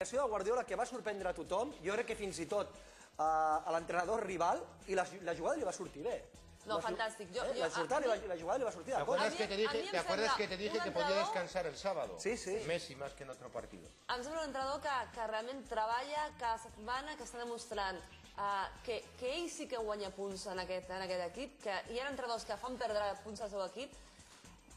l'alineació de Guardiola que va sorprendre a tothom, jo crec que fins i tot a l'entrenador rival, i la jugada li va sortir bé. No, fantàstic. La jugada li va sortir de ¿Te acuerdas que te dije que podía descansar el sábado? Sí, sí. Messi más que en otro partido. Em sembla un entrenador que realment treballa cada setmana, que està demostrant que ell sí que guanya punts en aquest equip, que hi ha entrenadors que fan perdre punts al seu equip,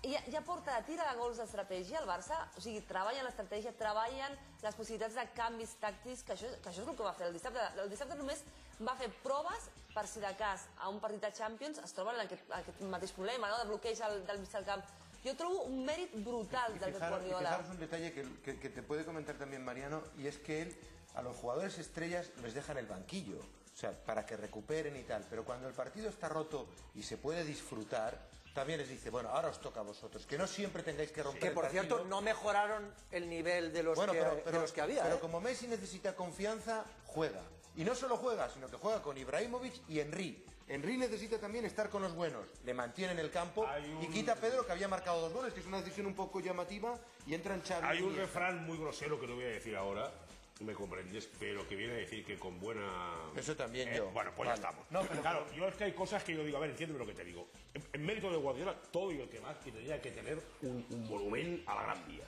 i ja porta tira de gols d'estratègia al Barça, o sigui, treballen l'estratègia, treballen les possibilitats de canvis tàctics, que això és el que va fer el dissabte. El dissabte només va fer proves per si de cas a un partit de Champions es troben en aquest mateix problema, de bloqueig del mig del camp. Yo trobo un mérito brutal del Pep Guardiola. Fijaros un detalle que te puede comentar también Mariano, y es que él a los jugadores estrellas les deja en el banquillo, o sea, para que recuperen y tal, pero cuando el partido está roto y se puede disfrutar, también les dice, bueno, ahora os toca a vosotros, que no siempre tengáis que romper el partido. Que, por cierto, no mejoraron el nivel de los que había. Pero como Messi necesita confianza, juega. Y no solo juega, sino que juega con Ibrahimovic y Henry. Henry necesita también estar con los buenos. Le mantiene en el campo y quita a Pedro, que había marcado 2 goles, que es una decisión un poco llamativa, y entra en Xavi. Hay un refrán muy grosero que no voy a decir ahora, me comprendes, pero que viene a decir que con buena... Eso también yo. Bueno, pues vale. Ya estamos. No, pero claro, yo es que hay cosas que yo digo, a ver, entiéndeme lo que te digo. En mérito de Guardiola, todo y el que más, que tendría que tener un volumen a la Gran Vía,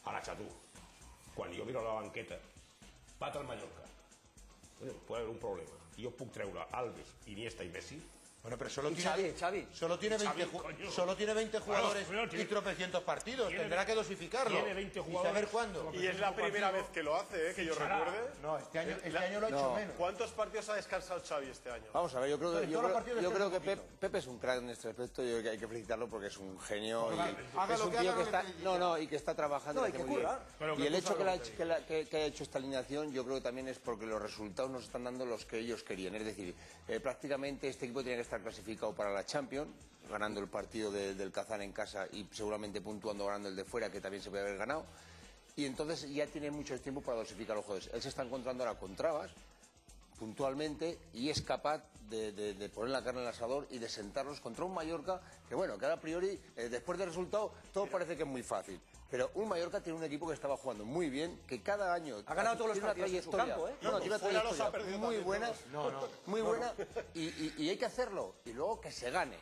a la Chatú. Quan jo miro la banqueta, pat al Mallorca, puede haber un problema. I jo puc treure Alves, Iniesta y Messi. Bueno, pero solo tiene 20 jugadores y tropecientos partidos. Tendrá que dosificarlo. Tiene 20 jugadores. Y saber cuándo. Y es la primera vez que lo hace, que yo recuerde. No, este año lo ha hecho menos. ¿Cuántos partidos ha descansado Xavi este año? Vamos a ver, yo creo que Pepe es un crack en este aspecto. Yo creo que hay que felicitarlo porque es un genio. Es un tío que está, y que está trabajando. Hay que currar. Y el hecho que haya hecho esta alineación, yo creo que también es porque los resultados nos están dando los que ellos querían. Es decir, prácticamente este equipo tiene que estar clasificado para la Champions, ganando el partido del Kazán en casa y seguramente puntuando ganando el de fuera, que también se puede haber ganado. Y entonces ya tiene mucho tiempo para dosificar a los jugadores. Él se está encontrando ahora con trabas, puntualmente, y es capaz de poner la carne en el asador y de sentarlos contra un Mallorca que, bueno, que a priori, después del resultado, todo parece que es muy fácil. Pero un Mallorca tiene un equipo que estaba jugando muy bien, que cada año ha ganado todos los partidos en su campo, ¿eh? Tiene una trayectoria muy buena, y hay que hacerlo, y luego que se gane.